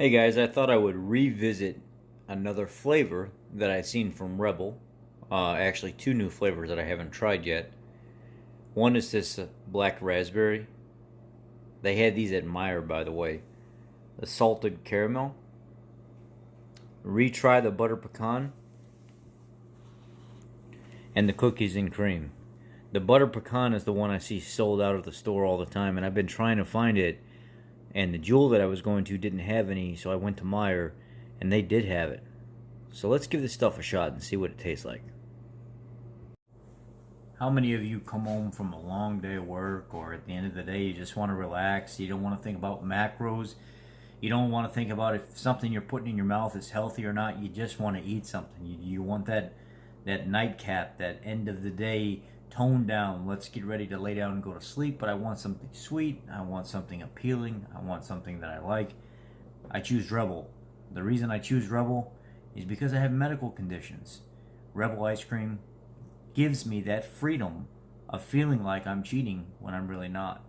Hey guys, I thought I would revisit another flavor that I've seen from Rebel. Actually, two new flavors that I haven't tried yet. One is this black raspberry. They had these at Meyer, by the way. The salted caramel. Retry the butter pecan. And the cookies and cream. The butter pecan is the one I see sold out of the store all the time, and I've been trying to find it. And the Jewel that I was going to didn't have any, so I went to Meyer, and they did have it. So let's give this stuff a shot and see what it tastes like. How many of you come home from a long day of work, or at the end of the day you just want to relax, you don't want to think about macros, you don't want to think about if something you're putting in your mouth is healthy or not, you just want to eat something. You want that nightcap, that end of the day tone down, let's get ready to lay down and go to sleep, but I want something sweet, I want something appealing, I want something that I like. I choose Rebel. The reason I choose Rebel is because I have medical conditions. Rebel ice cream gives me that freedom of feeling like I'm cheating when I'm really not.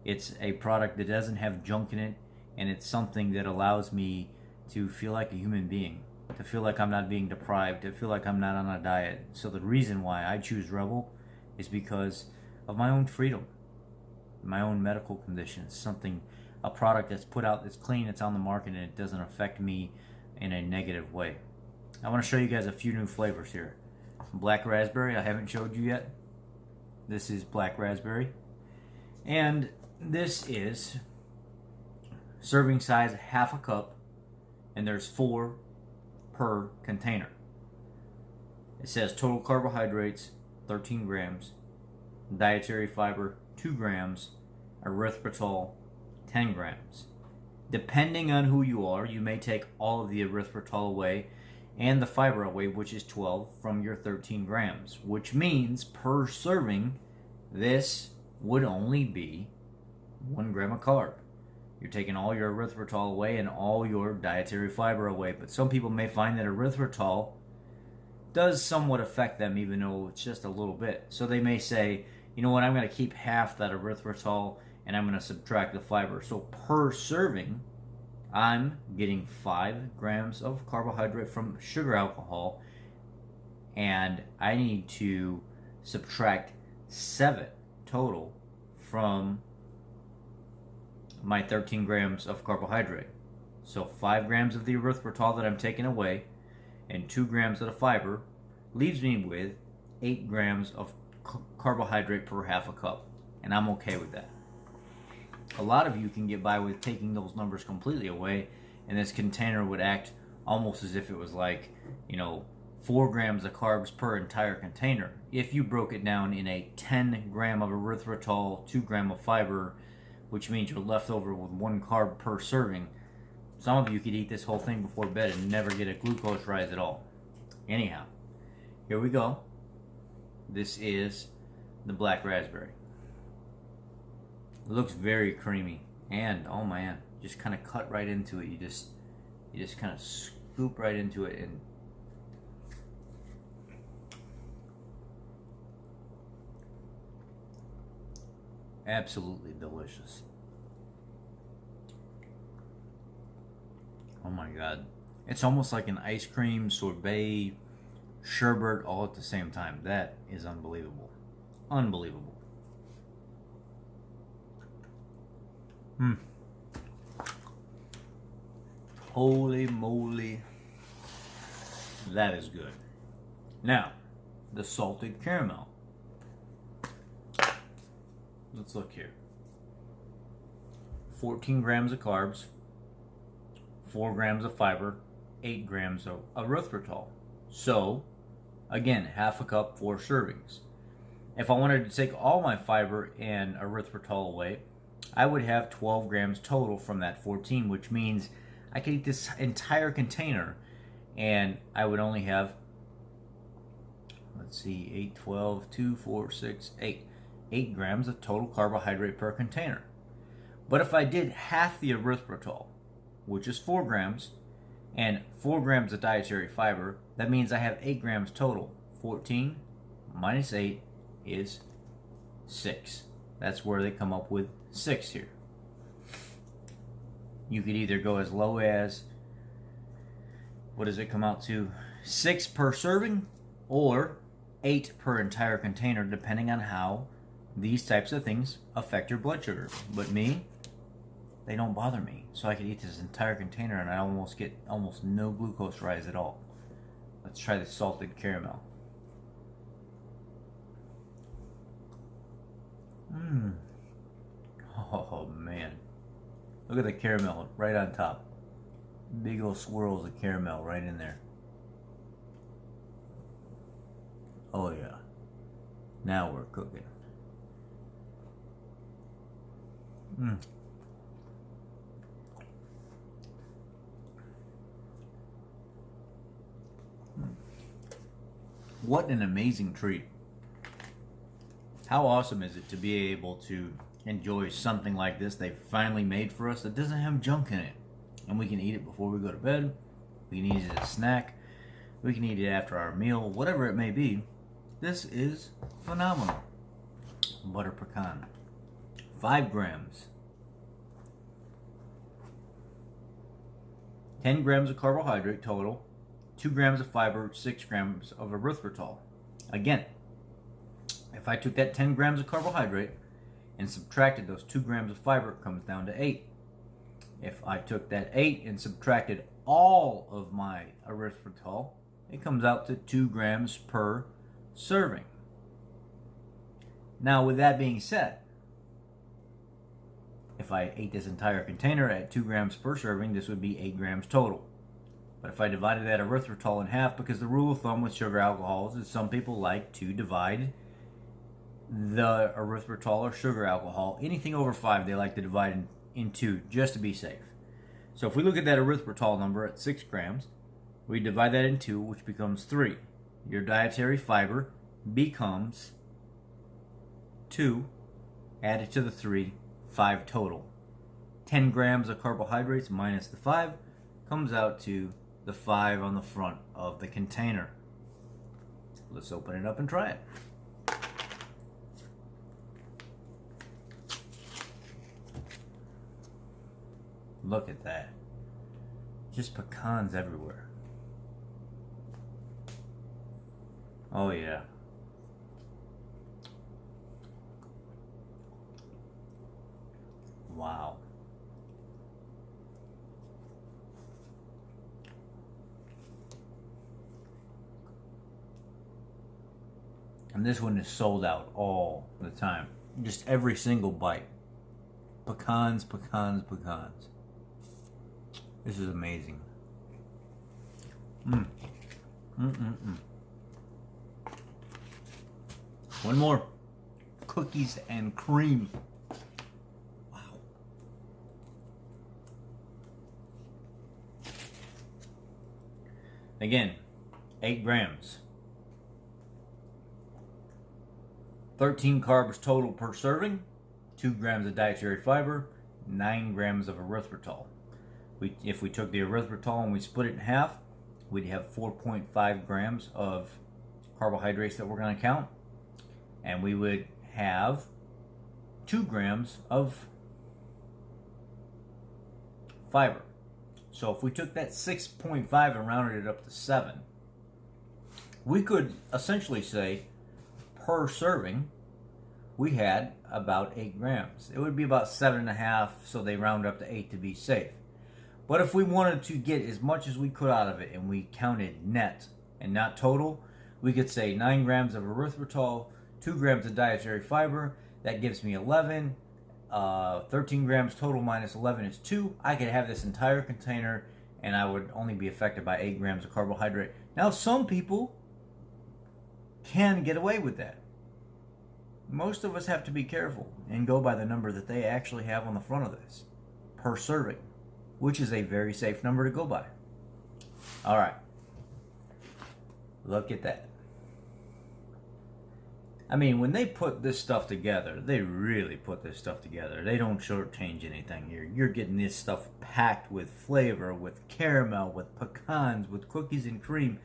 It's a product that doesn't have junk in it, and it's something that allows me to feel like a human being, to feel like I'm not being deprived, to feel like I'm not on a diet. So the reason why I choose Rebel is because of my own freedom, my own medical conditions, a product that's put out, that's clean, it's on the market, and it doesn't affect me in a negative way. I want to show you guys a few new flavors here. Black raspberry, I haven't showed you yet. This is black raspberry. And this is serving size half a cup, and there's 4 per container. It says total carbohydrates 13 grams, dietary fiber 2 grams, erythritol 10 grams. Depending on who you are, you may take all of the erythritol away and the fiber away, which is 12 from your 13 grams, which means per serving, this would only be 1 gram of carb. You're taking all your erythritol away and all your dietary fiber away, but some people may find that erythritol does somewhat affect them, even though it's just a little bit. So they may say, you know what, I'm going to keep half that erythritol and I'm going to subtract the fiber. So per serving, I'm getting 5 grams of carbohydrate from sugar alcohol, and I need to subtract 7 total from my 13 grams of carbohydrate. So 5 grams of the erythritol that I'm taking away and 2 grams of the fiber leaves me with 8 grams of carbohydrate per half a cup, and I'm okay with that. A lot of you can get by with taking those numbers completely away, and this container would act almost as if it was like, 4 grams of carbs per entire container. If you broke it down in a 10 gram of erythritol, 2 gram of fiber, which means you're left over with 1 carb per serving, some of you could eat this whole thing before bed and never get a glucose rise at all. Anyhow, here we go. This is the black raspberry. It looks very creamy, and oh man, just kind of cut right into it. You just kind of scoop right into it, and absolutely delicious. Oh my god, it's almost like an ice cream sorbet sherbet all at the same time. That is unbelievable. Unbelievable. Holy moly, that is good. Now, the salted caramel. Let's look here. 14 grams of carbs, 4 grams of fiber, 8 grams of erythritol. So, again, half a cup, 4 servings. If I wanted to take all my fiber and erythritol away, I would have 12 grams total from that 14, which means I could eat this entire container and I would only have, 8, 12, 2, 4, 6, 8. 8 grams of total carbohydrate per container. But if I did half the erythritol, which is 4 grams, and 4 grams of dietary fiber, that means I have 8 grams total. 14 minus 8 is 6. That's where they come up with 6 here. You could either go as low as, what does it come out to? 6 per serving or 8 per entire container, depending on how these types of things affect your blood sugar. But me, they don't bother me. So I could eat this entire container and I almost get almost no glucose rise at all. Let's try the salted caramel. Oh man. Look at the caramel right on top. Big old swirls of caramel right in there. Oh yeah. Now we're cooking. What an amazing treat. How awesome is it to be able to enjoy something like this they finally made for us that doesn't have junk in it. And we can eat it before we go to bed. We can eat it as a snack. We can eat it after our meal. Whatever it may be. This is phenomenal. Butter pecan. 5 grams. 10 grams of carbohydrate total. 2 grams of fiber. 6 grams of erythritol. Again, if I took that 10 grams of carbohydrate and subtracted those 2 grams of fiber, it comes down to 8. If I took that 8 and subtracted all of my erythritol, it comes out to 2 grams per serving. Now, with that being said, if I ate this entire container at 2 grams per serving, this would be 8 grams total. But if I divided that erythritol in half, because the rule of thumb with sugar alcohols is some people like to divide the erythritol or sugar alcohol, anything over 5 they like to divide in 2 just to be safe. So if we look at that erythritol number at 6 grams, we divide that in 2, which becomes 3. Your dietary fiber becomes 2, added to the 3, 5 total. 10 grams of carbohydrates minus the 5 comes out to the 5 on the front of the container. Let's open it up and try it. Look at that. Just pecans everywhere. Oh yeah. Wow. And this one is sold out all the time. Just every single bite. Pecans, pecans, pecans. This is amazing. One more. Cookies and cream. Wow. Again, 8 grams. 13 carbs total per serving. 2 grams of dietary fiber. 9 grams of erythritol. If we took the erythritol and we split it in half, we'd have 4.5 grams of carbohydrates that we're going to count. And we would have 2 grams of fiber. So if we took that 6.5 and rounded it up to 7, we could essentially say per serving we had about 8 grams. It would be about 7.5, so they round up to 8 to be safe. But if we wanted to get as much as we could out of it and we counted net and not total, we could say 9 grams of erythritol, 2 grams of dietary fiber. That gives me 11. 13 grams total minus 11 is 2. I could have this entire container and I would only be affected by 8 grams of carbohydrate. Now, some people can get away with that. Most of us have to be careful and go by the number that they actually have on the front of this per serving, which is a very safe number to go by. All right. Look at that. I mean, when they put this stuff together, they really put this stuff together. They don't shortchange anything here. You're getting this stuff packed with flavor, with caramel, with pecans, with cookies and cream.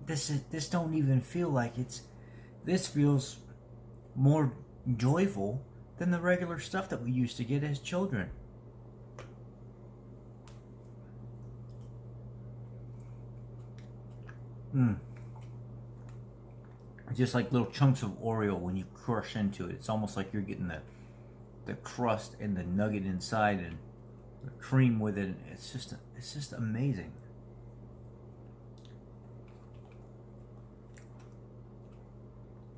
This don't even feel like this feels more joyful than the regular stuff that we used to get as children. Just like little chunks of Oreo when you crush into it. It's almost like you're getting the crust and the nugget inside and the cream with it. It's just amazing.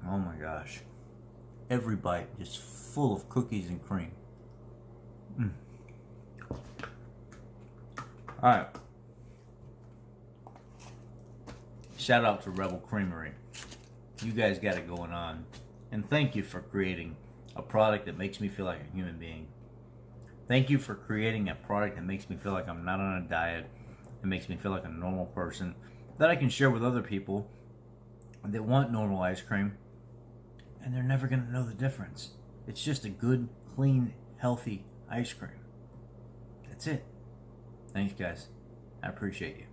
Oh my gosh. Every bite just full of cookies and cream. Alright. Shout out to Rebel Creamery. You guys got it going on. And thank you for creating a product that makes me feel like a human being. Thank you for creating a product that makes me feel like I'm not on a diet. It makes me feel like a normal person that I can share with other people that want normal ice cream. And they're never going to know the difference. It's just a good, clean, healthy ice cream. That's it. Thanks, guys. I appreciate you.